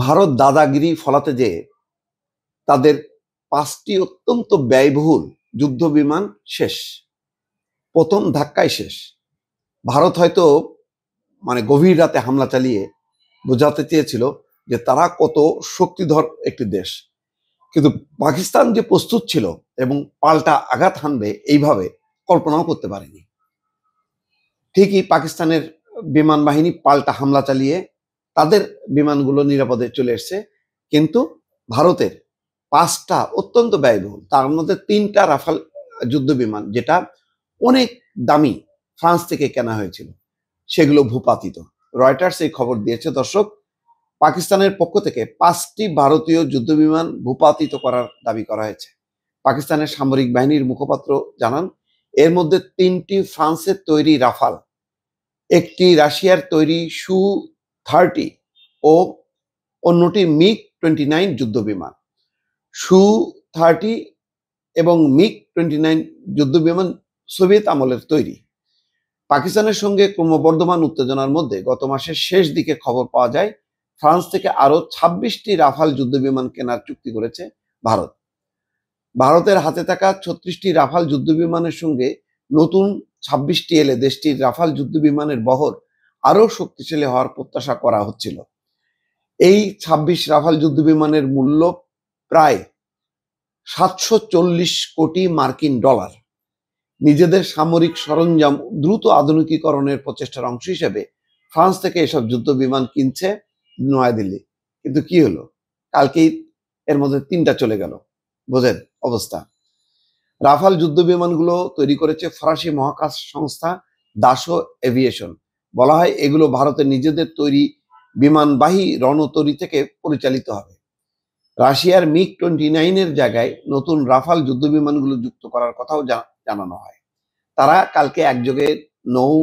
ভারত দাদাগিরি ফলাতে যেয়ে তাদের ৫টি অত্যন্ত ব্যয়বহুল যুদ্ধ বিমান শেষ, প্রথম ধাক্কায় শেষ। ভারত হয়তো গভীর রাতে হামলা চালিয়ে বোঝাতে চেয়েছিল যে তারা কত শক্তিধর একটি দেশ, কিন্তু পাকিস্তান যে প্রস্তুত ছিল এবং পাল্টা আঘাত হানবে এইভাবে কল্পনাও করতে পারেনি। ঠিকই পাকিস্তানের বিমান বাহিনী পাল্টা হামলা চালিয়ে তাদের বিমানগুলো নিরাপদে চলে এসছে, কিন্তু ভারতের 5টা অত্যন্ত ব্যয়বহুল, তার মধ্যে 3টা রাফাল যুদ্ধ বিমান, যেটা অনেক দামি, ফ্রান্স থেকে কেনা হয়েছিল, সেগুলো ভূপাতিত। রয়টার্স এই খবর দিয়েছে। দর্শক, পাকিস্তানের পক্ষ থেকে 5টি ভারতীয় যুদ্ধ বিমান ভূপাতিত করার দাবি করা হয়েছে। পাকিস্তানের সামরিক বাহিনীর মুখপাত্র জানান, এর মধ্যে 3টি ফ্রান্সের তৈরি রাফাল, একটি রাশিয়ার তৈরি সু-30 ও অন্যটি মিগ-29 যুদ্ধ বিমান। সু-30 এবং মিগ-29 যুদ্ধ বিমান সোভিয়েত আমলের তৈরি। পাকিস্তানের সঙ্গে ক্রমবর্ধমান উত্তেজনার মধ্যে গত মাসের শেষ দিকে খবর পাওয়া যায় ফ্রান্স থেকে আরো 26টি রাফাল যুদ্ধ বিমান কেনার চুক্তি করেছে ভারত। ভারতের হাতে থাকা 36টি রাফাল যুদ্ধ বিমানের সঙ্গে নতুন 26টি এলে দেশটির রাফাল যুদ্ধ বিমানের বহর আরো শক্তিশালী হওয়ার প্রত্যাশা করা হচ্ছিল। এই 26 রাফাল যুদ্ধ বিমানের মূল্য প্রায় 740 কোটি মার্কিন ডলার। নিজেদের সামরিক সরঞ্জাম দ্রুত আধুনিকীকরণের প্রচেষ্টার অংশ হিসেবে ফ্রান্স থেকে এসব যুদ্ধ বিমান কিনছে নয়াদিল্লি। কিন্তু কি হলো, কালকেই এর মধ্যে 3টা চলে গেল। বোঝেন অবস্থা। রাফাল যুদ্ধ বিমানগুলো তৈরি করেছে ফরাসি মহাকাশ সংস্থা দাসো এভিয়েশন। বলা হয় এগুলো ভারতের নিজেদের তৈরি বিমানবাহী রণতরী থেকে পরিচালিত হবে। রাশিয়ার মিগ-29 এর জায়গায় নতুন রাফাল যুদ্ধ বিমানগুলো যুক্ত করার কথাও জানানো হয়। তারা কালকে একযোগে নৌ,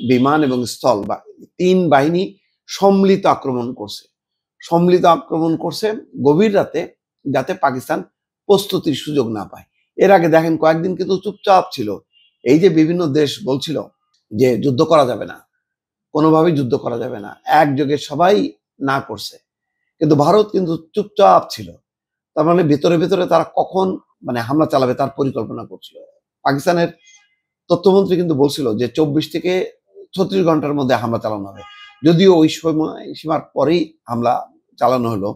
বিমান এবং স্থল বা 3 বাহিনী সম্মিলিত আক্রমণ করছে গভীর রাতে, যাতে পাকিস্তান প্রস্তুতির সুযোগ না পায়। এর আগে দেখেন কয়েকদিন কিন্তু চুপচাপ ছিল। এই যে বিভিন্ন দেশ বলছিল যে যুদ্ধ করা যাবে না, কোনোভাবেই যুদ্ধ করা যাবে না, একযোগে সবাই না করছে, কিন্তু ভারত কিন্তু চুপচাপ ছিল। তার মানে ভেতরে ভেতরে তারা কখন হামলা চালাবে তার পরিকল্পনা করছিল। পাকিস্তানের তথ্যমন্ত্রী কিন্তু বলছিল যে 24 থেকে 36 ঘন্টার মধ্যে হামলা চালানো হবে, যদিও ওই সময় সীমার পরেই হামলা চালানো হলো।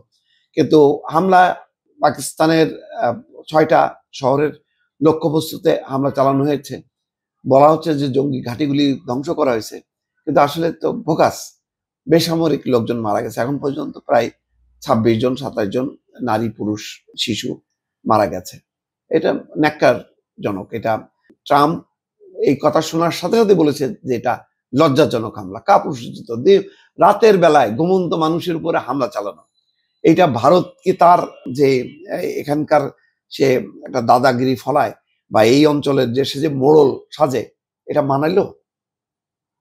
কিন্তু হামলা পাকিস্তানের 6টা শহরের লক্ষ্যবস্তুতে হামলা চালানো হয়েছে। বলা হচ্ছে যে জঙ্গি ঘাঁটিগুলি ধ্বংস করা হয়েছে, কিন্তু আসলে তো ভোকাস, বেসামরিক লোকজন মারা গেছে। এখন পর্যন্ত প্রায় 26 জন 27 জন নারী, পুরুষ, শিশু মারা গেছে। এটা ন্যাক্কারজনক। এটা ট্রাম্প এই কথা শোনার সাথে সাথে বলেছে যে এটা লজ্জাজনক হামলা, কাপুরুষোচিত, রাতের বেলায় ঘুমন্ত মানুষের উপরে হামলা চালানো। এটা ভারত কি তার যে এখানকার সে একটা দাদাগিরি ফলায় বা এই অঞ্চলের যে সে যে মোড়ল সাজে, এটা মানাইলো?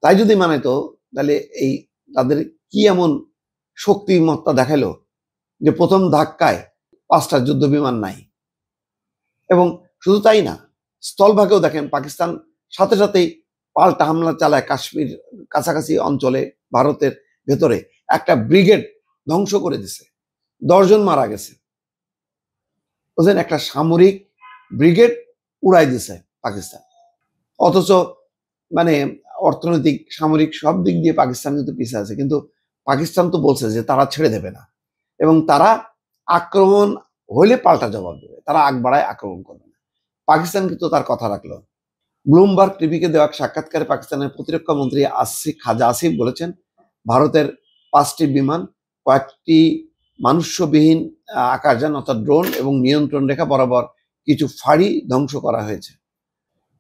তাই যদি মানাইতো তাহলে এই তাদের কি এমন শক্তিমত্তা দেখাইলো যে প্রথম ধাক্কায় 5টা যুদ্ধ বিমান নাই। এবং শুধু তাই না, স্থলভাগেও দেখেন পাকিস্তান সাথে সাথেই পাল্টা হামলা চালায় কাশ্মীর কাছাকাছি অঞ্চলে, ভারতের ভেতরে একটা ব্রিগেড ধ্বংস করে দিছে, 10 জন মারা গেছে। বুঝলেন, একটা সামরিক ব্রিগেড উড়াই দিছে পাকিস্তান। অথচ অর্থনৈতিক, সামরিক সব দিক দিয়ে পাকিস্তান কিন্তু পিছিয়ে আছে, কিন্তু পাকিস্তান তো বলছে যে তারা ছেড়ে দেবে না এবং তারা আক্রমণ হইলে পাল্টা জবাব দেবে, তারা আগ বাড়ায় আক্রমণ করবে না। পাকিস্তান কিন্তু তার কথা রাখলো। ব্লুমবার্গ টিভিকে দেওয়া সাক্ষাৎকারে পাকিস্তানের প্রতিরক্ষা মন্ত্রী খাজা আসিফ বলেছেন, ভারতের 5টি বিমান, কয়েকটি মানুষ্যবিহীন আকাশযান অর্থাৎ ড্রোন এবং নিয়ন্ত্রণ রেখা বরাবর কিছু ফাঁড়ি ধ্বংস করা হয়েছে।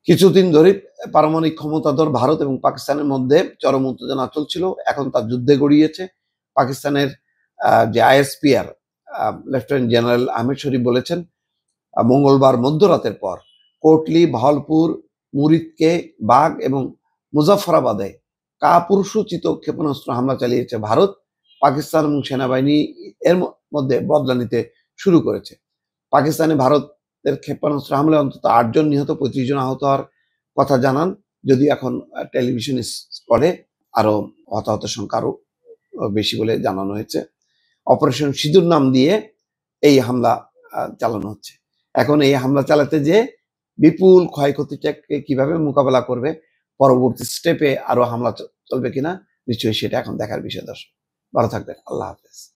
কিছুদিন ধরে পারমাণবিক ক্ষমতাধর ভারত এবং পাকিস্তানের মধ্যে চরম উত্তেজনা চলছিল, এখন তার যুদ্ধে গড়িয়েছে। পাকিস্তানের যে আইএসপিআর লেফটেন্যান্ট জেনারেল আহমেদ শরীফ বলেছেন, মঙ্গলবার মধ্যরাতের পর কোটলি, ভাওয়ালপুর, মুরিদকে, বাগ এবং মুজাফফরাবাদে কাপুরুষোচিত ক্ষেপণাস্ত্র হামলা চালিয়েছে ভারত। পাকিস্তান এবং সেনাবাহিনী এর মধ্যে বদলা নিতে শুরু করেছে। পাকিস্তানে ভারতের ক্ষেপণাস্ত্র হামলায় অন্তত 8 জন নিহত, 35 জন আহত হওয়ার কথা জানান, যদি এখন টেলিভিশন স্পটে আরো হতাহতের সংখ্যা আরো বেশি বলে জানানো হয়েছে। অপারেশন সিঁদুর নাম দিয়ে এই হামলা চালানো হচ্ছে। এখন এই হামলা চালাতে যে বিপুল ক্ষয়ক্ষতিটাকে কিভাবে মোকাবেলা করবে, পরবর্তী স্টেপে আরো হামলা চলবে কিনা, নিশ্চয়ই সেটা এখন দেখার বিষয়। দর্শক ভালো থাকবেন। আল্লাহ হাফেজ।